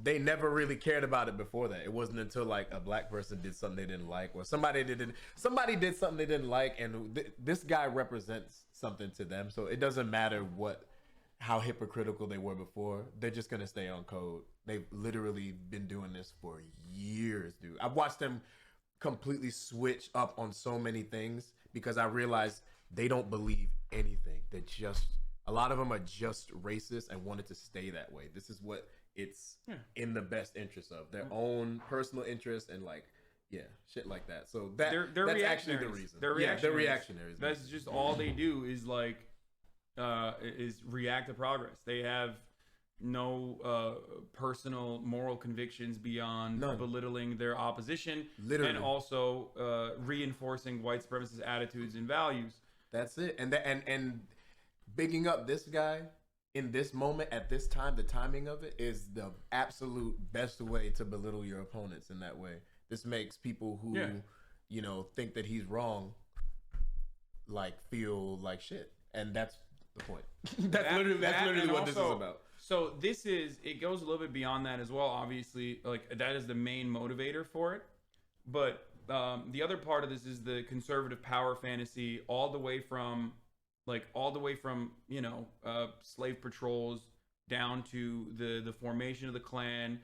they never really cared about it before that. It wasn't until like a black person did something they didn't like, or somebody did something they didn't like, and this guy represents something to them. So it doesn't matter how hypocritical they were before. They're just gonna stay on code. They've literally been doing this for years, dude. I've watched them completely switch up on so many things because I realized they don't believe anything. They're just, a lot of them are just racist and wanted to stay that way. This is what it's in the best interest of their own personal interest and like, shit like that. So that's actually the reason. They're reactionaries. That's just all they do is like is react to progress. They have no personal moral convictions beyond belittling their opposition, and also reinforcing white supremacist attitudes and values. That's it. And bigging up this guy in this moment at this time, the timing of it is the absolute best way to belittle your opponents in that way. This makes people who think that he's wrong like feel like shit, and that's the point. that's literally what this is about. So it goes a little bit beyond that as well. Obviously, like that is the main motivator for it. But the other part of this is the conservative power fantasy, all the way from slave patrols down to the formation of the Klan,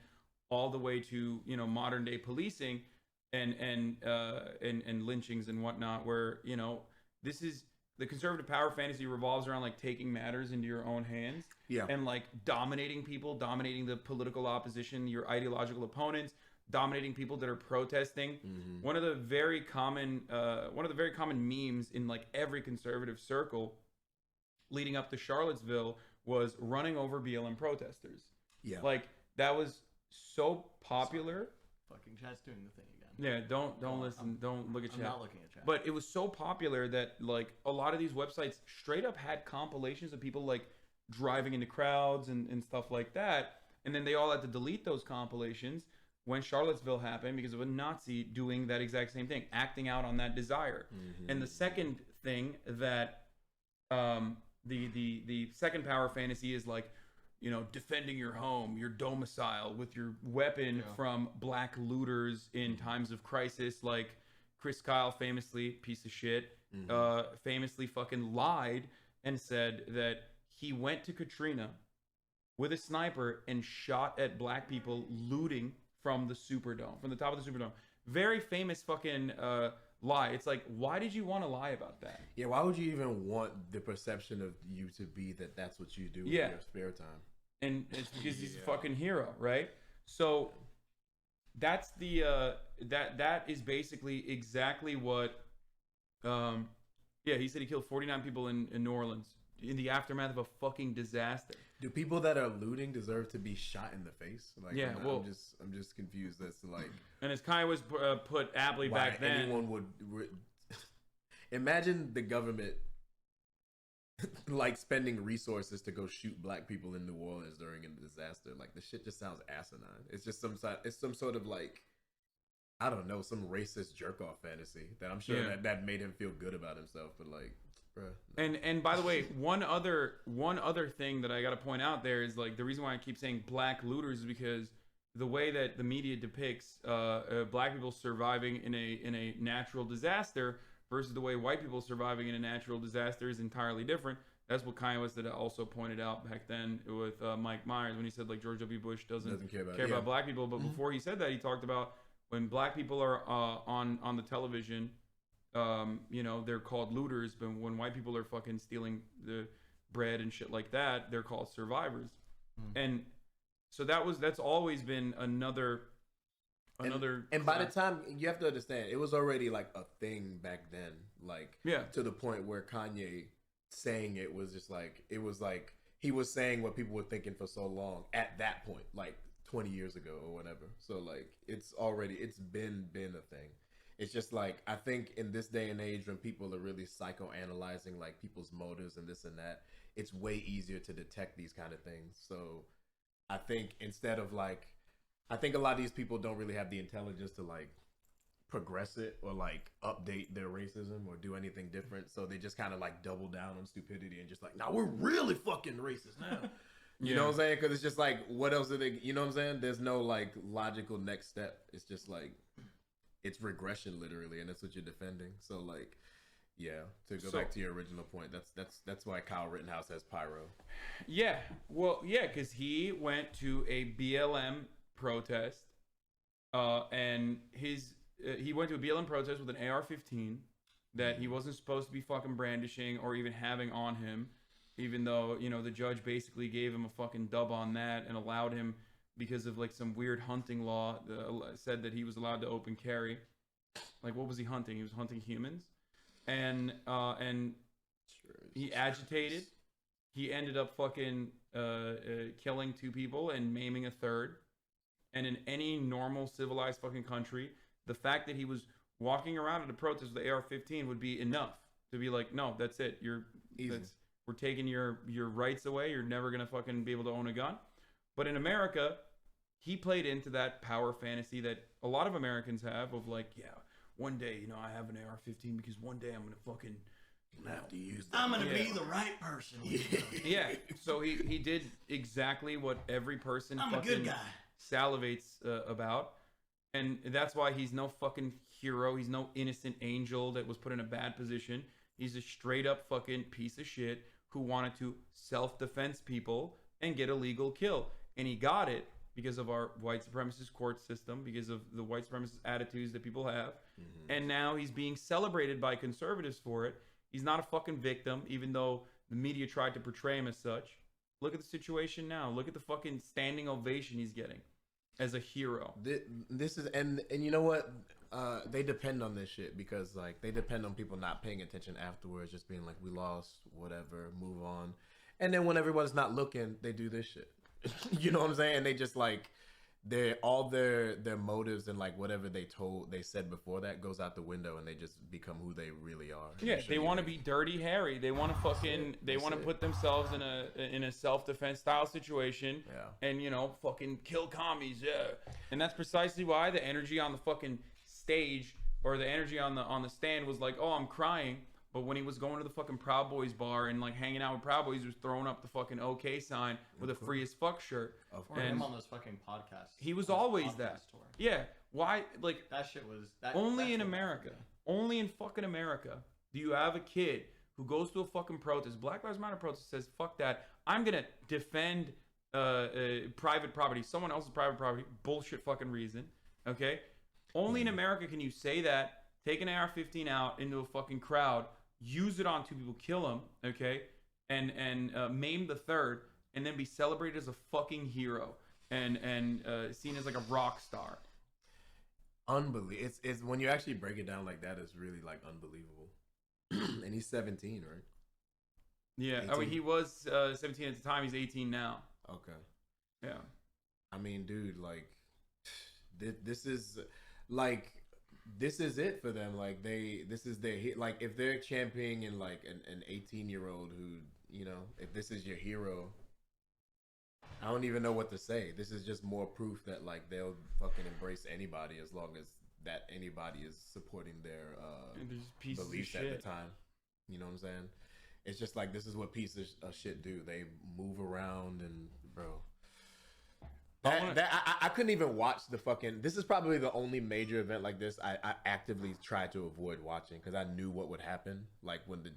all the way to modern day policing and lynchings and whatnot. Where this is. The conservative power fantasy revolves around like taking matters into your own hands, and like dominating people, dominating the political opposition, your ideological opponents, dominating people that are protesting. Mm-hmm. One of the very common memes in like every conservative circle leading up to Charlottesville was running over BLM protesters. Yeah, like that was so popular. Fucking chat's doing the thing again. Yeah, don't listen. Don't look at chat. I'm not looking at chat. But it was so popular that like a lot of these websites straight up had compilations of people like driving into crowds and stuff like that. And then they all had to delete those compilations when Charlottesville happened because of a Nazi doing that exact same thing, acting out on that desire. Mm-hmm. And the second thing that the second power fantasy is like, defending your home, your domicile with your weapon from black looters in times of crisis. Like Chris Kyle famously, piece of shit, famously fucking lied and said that he went to Katrina with a sniper and shot at black people looting from the Superdome, from the top of the Superdome. Very famous fucking lie. It's like, why did you want to lie about that? Yeah, why would you even want the perception of you to be that that's what you do in your spare time? And it's because he's a fucking hero, right? So that's the that is basically exactly what he said he killed 49 people in New Orleans in the aftermath of a fucking disaster. Do people that are looting deserve to be shot in the face? Like, I'm just confused as to like. And as Kanye was put aptly back then, anyone would imagine the government like spending resources to go shoot black people in New Orleans during a disaster. Like the shit just sounds asinine. It's just some sort of like, I don't know, some racist jerk off fantasy that I'm sure that made him feel good about himself. But like, bruh. No. And by the way, one other thing that I got to point out there is like the reason why I keep saying black looters is because the way that the media depicts black people surviving in a natural disaster versus the way white people surviving in a natural disaster is entirely different. That's what Kanye West also pointed out back then with Mike Myers when he said like George W. Bush doesn't care about black people. But before he said that, he talked about when black people are on the television, they're called looters. But when white people are fucking stealing the bread and shit like that, they're called survivors. And so that's always been another. And by the time, you have to understand, it was already like a thing back then, like to the point where Kanye saying it was just like, it was like he was saying what people were thinking for so long at that point, like 20 years ago or whatever. So like it's been a thing. It's just like, I think in this day and age when people are really psychoanalyzing like people's motives and this and that, it's way easier to detect these kind of things. So I think instead of like, I think a lot of these people don't really have the intelligence to like progress it or like update their racism or do anything different. So they just kind of like double down on stupidity and just like, now we're really fucking racist now. You know what I'm saying? Because it's just like, what else are they? You know what I'm saying? There's no like logical next step. It's just like, it's regression literally, and that's what you're defending. So like, yeah. To go back to your original point, that's why Kyle Rittenhouse has pyro. Yeah. Well, yeah, because he went to a BLM protest, and he went to a BLM protest with an AR-15 that he wasn't supposed to be fucking brandishing or even having on him. Even though, you know, the judge basically gave him a fucking dub on that and allowed him, because of like some weird hunting law, said that he was allowed to open carry. Like, what was he hunting? He was hunting humans, and he agitated. He ended up fucking killing 2 people and maiming a 3rd. And in any normal civilized fucking country, the fact that he was walking around at a protest with the AR-15 would be enough to be like, no, that's it. We're taking your rights away. You're never going to fucking be able to own a gun. But in America, he played into that power fantasy that a lot of Americans have of like, yeah, one day, you know, I have an AR-15 because one day I'm going to fucking have to use that. I'm going to be the right person. Yeah. So he did exactly what every person I'm a good guy. Salivates about. And that's why he's no fucking hero. He's no innocent angel that was put in a bad position. He's a straight up fucking piece of shit who wanted to self-defense people and get a legal kill. And he got it because of our white supremacist court system, because of the white supremacist attitudes that people have. Mm-hmm. And now he's being celebrated by conservatives for it. He's not a fucking victim, even though the media tried to portray him as such. Look at the situation now. Look at the fucking standing ovation he's getting as a hero. This is, and you know what? They depend on this shit because like they depend on people not paying attention afterwards, just being like, we lost, whatever, move on. And then when everyone's not looking, they do this shit. You know what I'm saying? And they just like, all their motives and like whatever they said before that goes out the window, and they just become who they really are. Yeah, they want to be Dirty Harry. They want to fucking, they want to put themselves in a self-defense style situation. Yeah. And you know, fucking kill commies. Yeah. And that's precisely why the energy on the fucking stage, or the energy on the stand, was like, oh, I'm crying. But when he was going to the fucking Proud Boys bar and like hanging out with Proud Boys, he was throwing up the fucking OK sign with a free as fuck shirt. Or him on those fucking podcasts. He was always that. Tour. Yeah. Why? Like, that shit was only in America. Only in fucking America do you have a kid who goes to a fucking protest, Black Lives Matter protest, says, fuck that. I'm gonna defend private property, someone else's private property, bullshit fucking reason. Okay. Only in America can you say that, take an AR-15 out into a fucking crowd, use it on 2 people, kill them, okay, and maim the 3rd, and then be celebrated as a fucking hero and seen as like a rock star. Unbelievable. It's when you actually break it down like that, it's really like unbelievable. And he's 17, right? Yeah, 18. I mean, he was 17 at the time. He's 18 now. Okay. Yeah. I mean, dude, like, this is like, this is it for them. Like, this is their hit. Like, if they're championing in like an 18-year-old who, you know, if this is your hero, I don't even know what to say. This is just more proof that like they'll fucking embrace anybody as long as that anybody is supporting their beliefs at the time. You know what I'm saying? It's just like, this is what pieces of shit do. They move around and bro. I couldn't even watch the fucking. This is probably the only major event like this I actively tried to avoid watching because I knew what would happen. Like when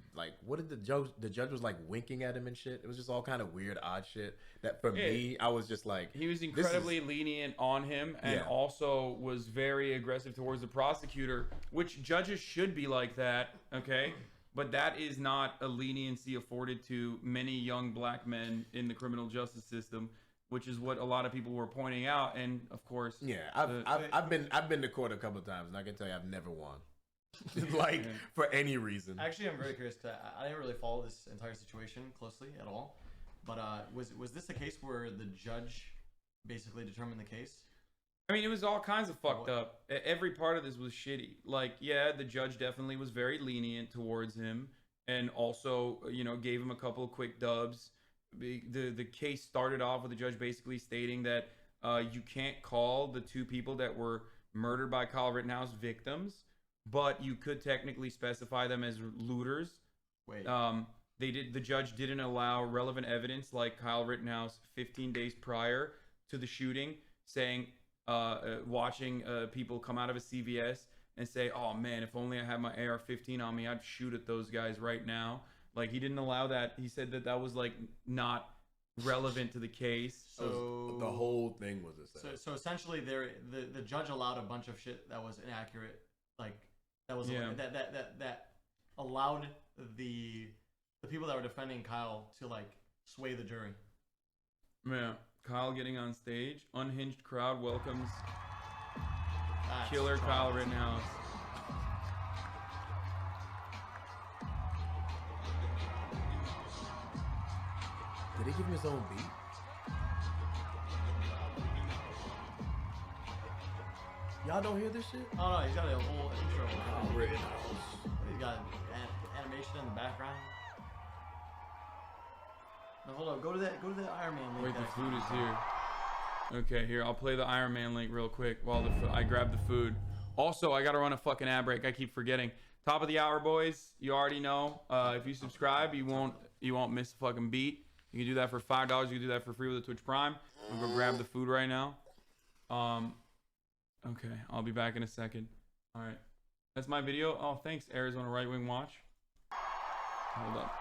what did the judge was like winking at him and shit. It was just all kind of weird, odd shit. That for me, I was just like, he was incredibly lenient on him, and also was very aggressive towards the prosecutor, which judges should be like that. Okay. But that is not a leniency afforded to many young black men in the criminal justice system, which is what a lot of people were pointing out. And of course, I've been to court a couple of times, and I can tell you I've never won, for any reason. Actually, I'm very curious. I didn't really follow this entire situation closely at all, but was this the case where the judge basically determined the case? I mean, it was all kinds of fucked up. Every part of this was shitty. Like, yeah, the judge definitely was very lenient towards him, and also, you know, gave him a couple of quick dubs. The case started off with the judge basically stating that you can't call the 2 people that were murdered by Kyle Rittenhouse victims, but you could technically specify them as looters. Wait. the judge didn't allow relevant evidence like Kyle Rittenhouse 15 days prior to the shooting, saying watching people come out of a CVS and say, oh man, if only I had my AR-15 on me, I'd shoot at those guys right now. Like, he didn't allow that. He said that was like not relevant to the case. So the whole thing was a setup. So essentially, the judge allowed a bunch of shit that was inaccurate, like that was that allowed the people that were defending Kyle to like sway the jury. Yeah, Kyle getting on stage. Unhinged crowd welcomes That's killer Kyle Rittenhouse. Did he give him his own beat? Y'all don't hear this shit? Oh no, he's got a whole intro. Kyle Rittenhouse. He's got animation in the background. No, hold on. Go to that Iron Man link. Wait, the food is here. Okay, here, I'll play the Iron Man link real quick while I grab the food. Also, I gotta run a fucking ad break. I keep forgetting. Top of the hour, boys. You already know. If you subscribe, you won't miss a fucking beat. You can do that for $5. You can do that for free with a Twitch Prime. I'm gonna go grab the food right now. Okay, I'll be back in a second. All right, that's my video. Oh, thanks, Arizona Right Wing Watch. Hold up.